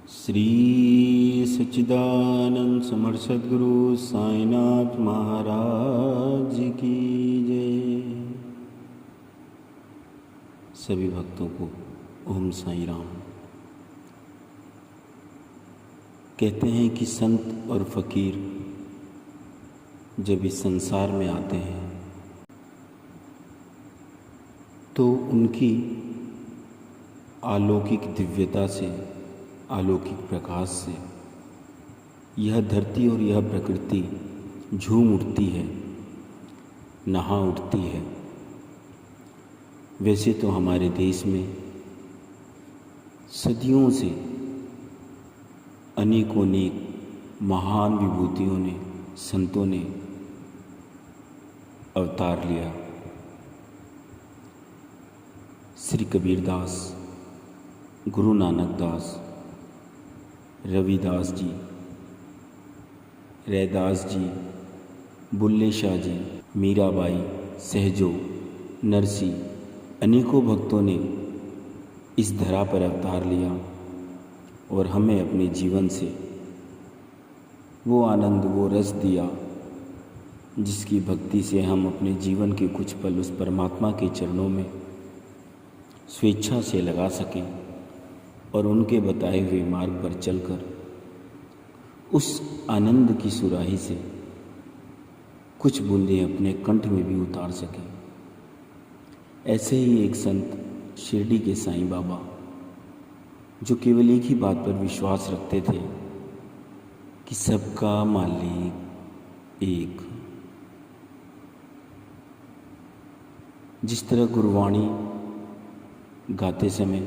श्री सच्चिदानंद समर्थ सद्गुरु साईनाथ महाराज की जय। सभी भक्तों को ओम साई राम। कहते हैं कि संत और फकीर जब इस संसार में आते हैं तो उनकी अलौकिक दिव्यता से, अलौकिक प्रकाश से यह धरती और यह प्रकृति झूम उठती है, नहा उठती है। वैसे तो हमारे देश में सदियों से अनेकों अनेक महान विभूतियों ने, संतों ने अवतार लिया। श्री कबीरदास, गुरु नानक दास, रविदास जी, रैदास जी, बुल्ले शाह जी, मीराबाई, सहजो, नरसी, अनेकों भक्तों ने इस धरा पर अवतार लिया और हमें अपने जीवन से वो आनंद, वो रस दिया जिसकी भक्ति से हम अपने जीवन के कुछ पल उस परमात्मा के चरणों में स्वेच्छा से लगा सकें और उनके बताए हुए मार्ग पर चलकर उस आनंद की सुराही से कुछ बूंदें अपने कंठ में भी उतार सकें। ऐसे ही एक संत शिरडी के साईं बाबा, जो केवल एक ही बात पर विश्वास रखते थे कि सबका मालिक एक। जिस तरह गुरबाणी गाते समय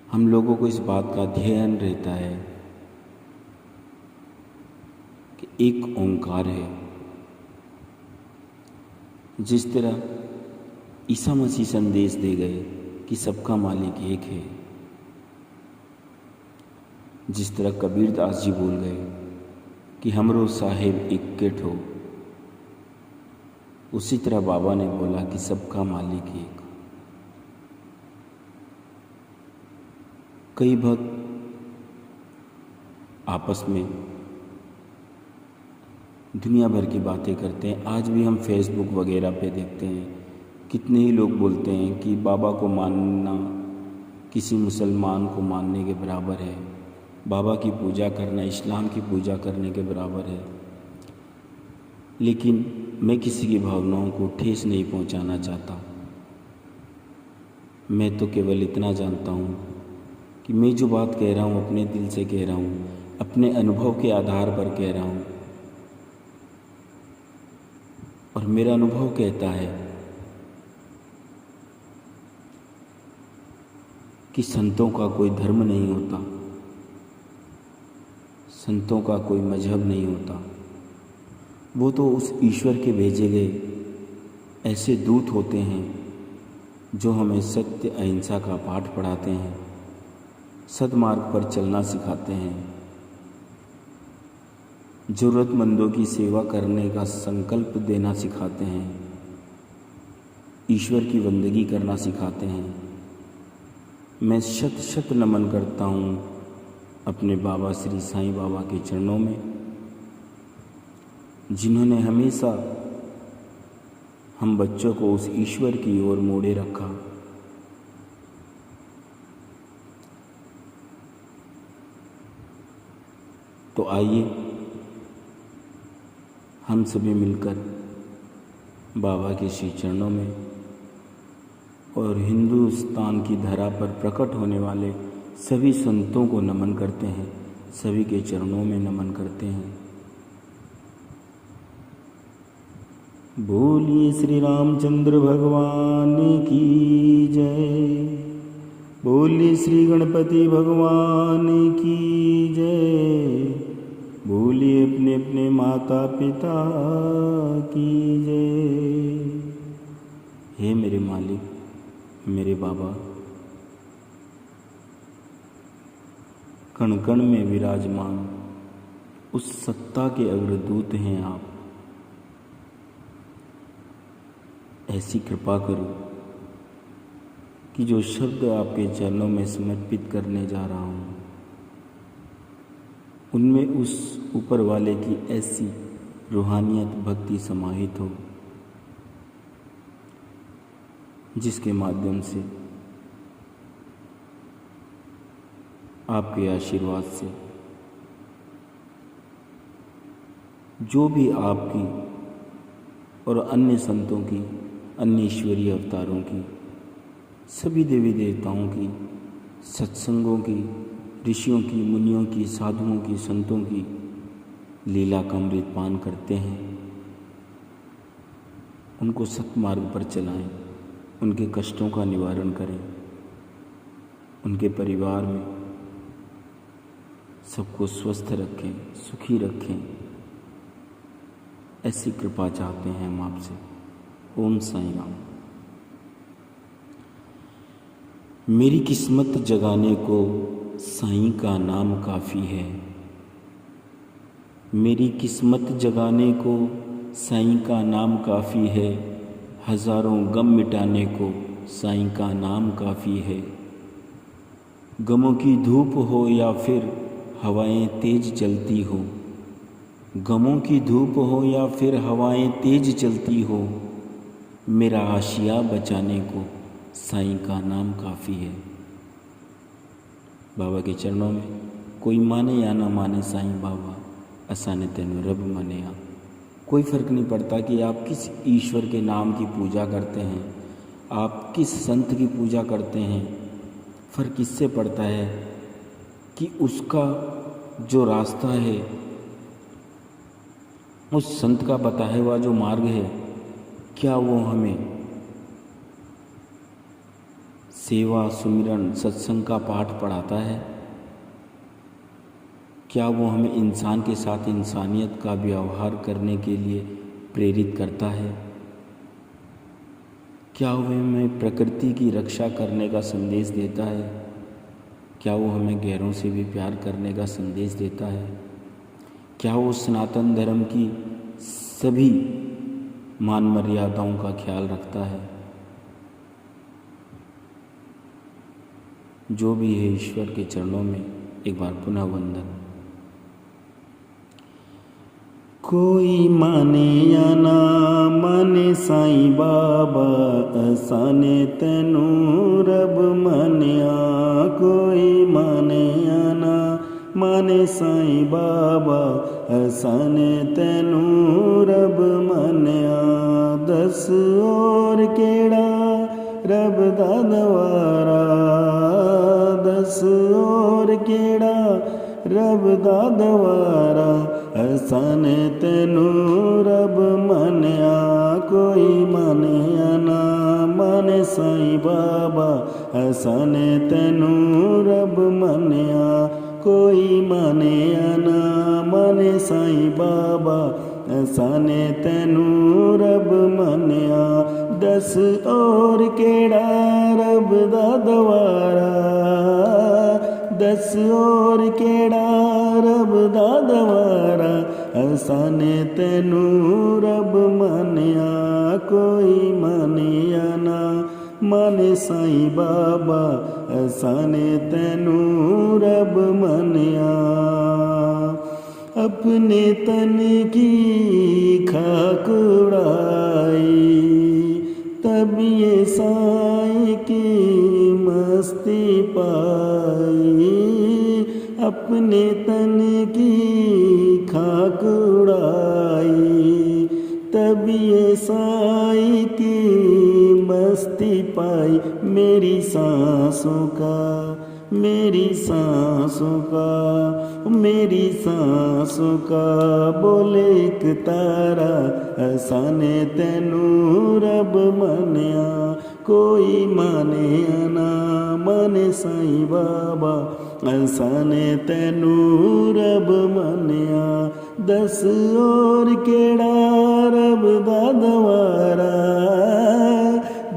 हम लोगों को इस बात का ध्यान रहता है कि एक ओंकार है, जिस तरह ईसा मसीह संदेश दे गए कि सबका मालिक एक है, जिस तरह कबीरदास जी बोल गए कि हमरो साहेब एक के ठो, उसी तरह बाबा ने बोला कि सबका मालिक एक। कई भक्त आपस में दुनिया भर की बातें करते हैं। आज भी हम फेसबुक वगैरह पे देखते हैं कितने ही लोग बोलते हैं कि बाबा को मानना किसी मुसलमान को मानने के बराबर है, बाबा की पूजा करना इस्लाम की पूजा करने के बराबर है। लेकिन मैं किसी की भावनाओं को ठेस नहीं पहुंचाना चाहता। मैं तो केवल इतना जानता हूँ कि मैं जो बात कह रहा हूँ अपने दिल से कह रहा हूँ, अपने अनुभव के आधार पर कह रहा हूँ। और मेरा अनुभव कहता है कि संतों का कोई धर्म नहीं होता, संतों का कोई मजहब नहीं होता। वो तो उस ईश्वर के भेजे गए ऐसे दूत होते हैं जो हमें सत्य अहिंसा का पाठ पढ़ाते हैं, सद्मार्ग पर चलना सिखाते हैं, ज़रूरतमंदों की सेवा करने का संकल्प देना सिखाते हैं, ईश्वर की बंदगी करना सिखाते हैं। मैं शत शत नमन करता हूँ अपने बाबा श्री साईं बाबा के चरणों में, जिन्होंने हमेशा हम बच्चों को उस ईश्वर की ओर मोड़े रखा। तो आइए हम सभी मिलकर बाबा के श्री चरणों में और हिंदुस्तान की धरा पर प्रकट होने वाले सभी संतों को नमन करते हैं, सभी के चरणों में नमन करते हैं। बोलिए श्री रामचंद्र भगवान की जय, बोलिए श्री गणपति भगवान की जय, बोलिए अपने अपने माता पिता की जय। हे मेरे मालिक, मेरे बाबा, कण कण में विराजमान उस सत्ता के अग्रदूत हैं आप। ऐसी कृपा करो कि जो शब्द आपके चरणों में समर्पित करने जा रहा हूँ, उनमें उस ऊपर वाले की ऐसी रूहानियत भक्ति समाहित हो जिसके माध्यम से आपके आशीर्वाद से जो भी आपकी और अन्य संतों की, अन्य ईश्वरीय अवतारों की, सभी देवी देवताओं की, सत्संगों की, ऋषियों की, मुनियों की, साधुओं की, संतों की लीला का अमृत पान करते हैं, उनको सत्मार्ग पर चलाएं, उनके कष्टों का निवारण करें, उनके परिवार में सबको स्वस्थ रखें, सुखी रखें। ऐसी कृपा चाहते हैं हम आपसे। ओम साईं राम। मेरी किस्मत जगाने को साईं का नाम काफ़ी है। मेरी किस्मत जगाने को साईं का नाम काफ़ी है। हज़ारों गम मिटाने को साईं का नाम काफ़ी है। गमों की धूप हो या फिर हवाएं तेज चलती हो, गमों की धूप हो या फिर हवाएं तेज चलती हो, मेरा आशिया बचाने को साईं का नाम काफ़ी है। बाबा के चरणों में कोई माने या ना माने, साईं बाबा असाने तेनु रब माने आप। कोई फ़र्क नहीं पड़ता कि आप किस ईश्वर के नाम की पूजा करते हैं, आप किस संत की पूजा करते हैं। फ़र्क इससे पड़ता है कि उसका जो रास्ता है, उस संत का बताया हुआ जो मार्ग है, क्या वो हमें सेवा, सुमिरन, सत्संग का पाठ पढ़ाता है? क्या वो हमें इंसान के साथ इंसानियत का व्यवहार करने के लिए प्रेरित करता है? क्या वो हमें प्रकृति की रक्षा करने का संदेश देता है? क्या वो हमें गैरों से भी प्यार करने का संदेश देता है? क्या वो सनातन धर्म की सभी मान मर्यादाओं का ख्याल रखता है? जो भी है, ईश्वर के चरणों में एक बार पुनः वंदन। कोई माने या ना माने साईं बाबा, असाने तेनू रब मनिया। कोई माने या ना माने साईं बाबा, असाने तेनू रब मनिया। दस और केड़ा रब दा दवारा, दस और केड़ा रब दा दवारा, असाने तेनू रब मनिया। कोई माने या ना माने साईं बाबा, असाने तेनू रब मनिया। कोई माने या ना माने साईं बाबा, असाने तेनू रब मनिया। दस और केड़ा रब दा दवारा, दस और केड़ा रब दा दवारा, असाने तेनू रब मनिया। कोई माने या ना माने साईं बाबा, असाने तेनू रब मनिया। अपने तन की खाक उड़ाई, तब ये साईं की मस्ती पाई। अपने तन की खाक उड़ाई, तब ये साईं की मस्ती पाई। मेरी सांसों का, मेरी सांसों का, मेरी सांसों का बोले एक तारा, असाने तेनू रब मनिया। कोई माने या ना माने साईं बाबा, असाने तेनू रब मनिया। दस और केड़ा रब दा दवारा,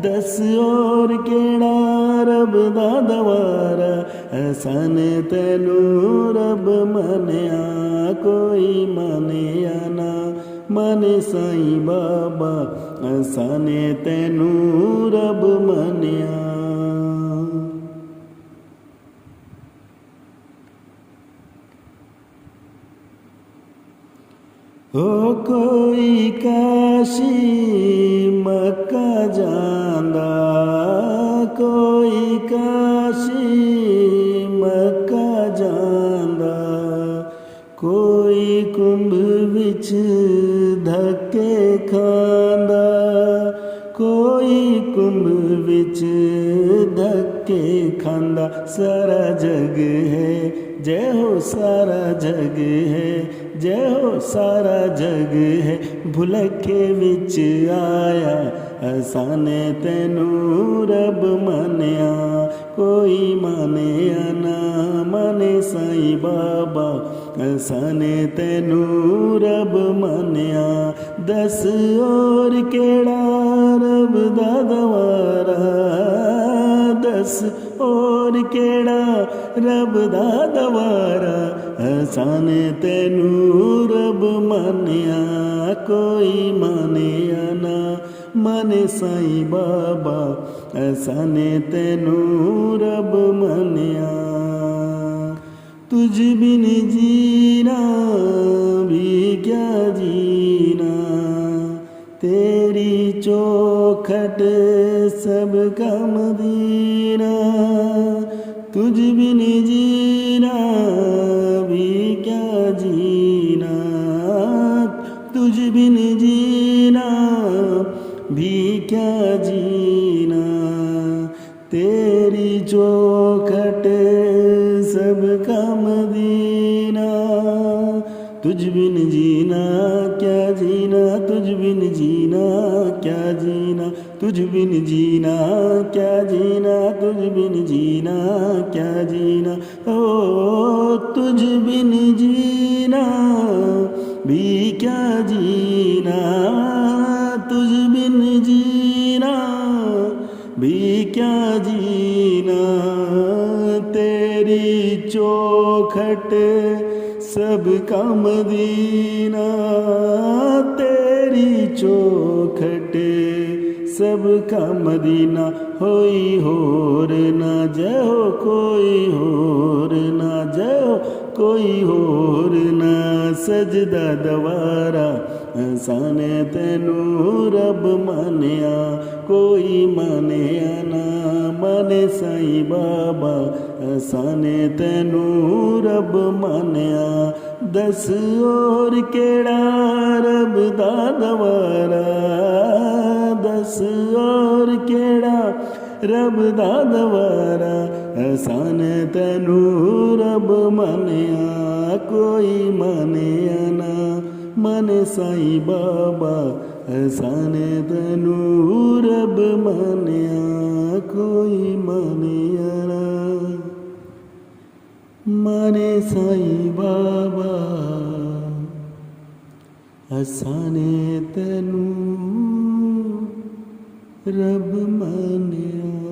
दस और केड़ा रब दा दवारा, असाने तेनू रब मनिया। कोई माने या ना माने साईं बाबा, असाने तेनू रब मनिया। ओ कोई काशी मक्का जांदा, कोई काशी मक्का जांदा, कोई कुंभ विच धक्के खांदा, कोई कुंभ विच धक्के खांदा। सारा जग है जय हो, सारा जग है जय हो, सारा जग है भुलखे विच आया, असाने तैनू रब मनिया, कोई माने ना माने साईं बाबा, असाने तैनू रब मनिया। दस और केड़ा रब दा दवारा, दस और केड़ा रब दा दवारा, असाने तैनू रब मनिया, कोई माने ना माने साईं बाबा, असाने तैनू रब मनिया। तुझ बिन जीना भी क्या जीना, तेरी चौखट सब का मदीना, तुझ बिन जीना भी क्या जीना, तुझ बिन जीना भी क्या जीना, तेरी चौखट सब का मदीना। तुझ बिन जीना क्या जीना, तुझ बिन जीना क्या जीना, तुझ बिन जीना क्या जीना, तुझ बिन जीना क्या जीना, ओ तुझ बिन जीना भी क्या जीना, तुझ बिन जीना भी क्या जीना, तेरी चौखट सब का मदीना, तेरी चौखट सब का मदीना। होई होर ना जय हो, कोई होर ना जय हो, कोई होर ना सजदा दवारा, असाने तैनू रब मनिया, कोई माने ना माने साईं बाबा, असाने तैनू रब मनिया। दस और केड़ा रब दा दवारा, दस और केड़ा रब दा दवारा, असाने तैनू रब मनिया, कोई माने ना माने साईं बाबा, असाने तैनू रब मनिया, कोई माने ना माने साईं बाबा, असाने तैनू रब मनिया।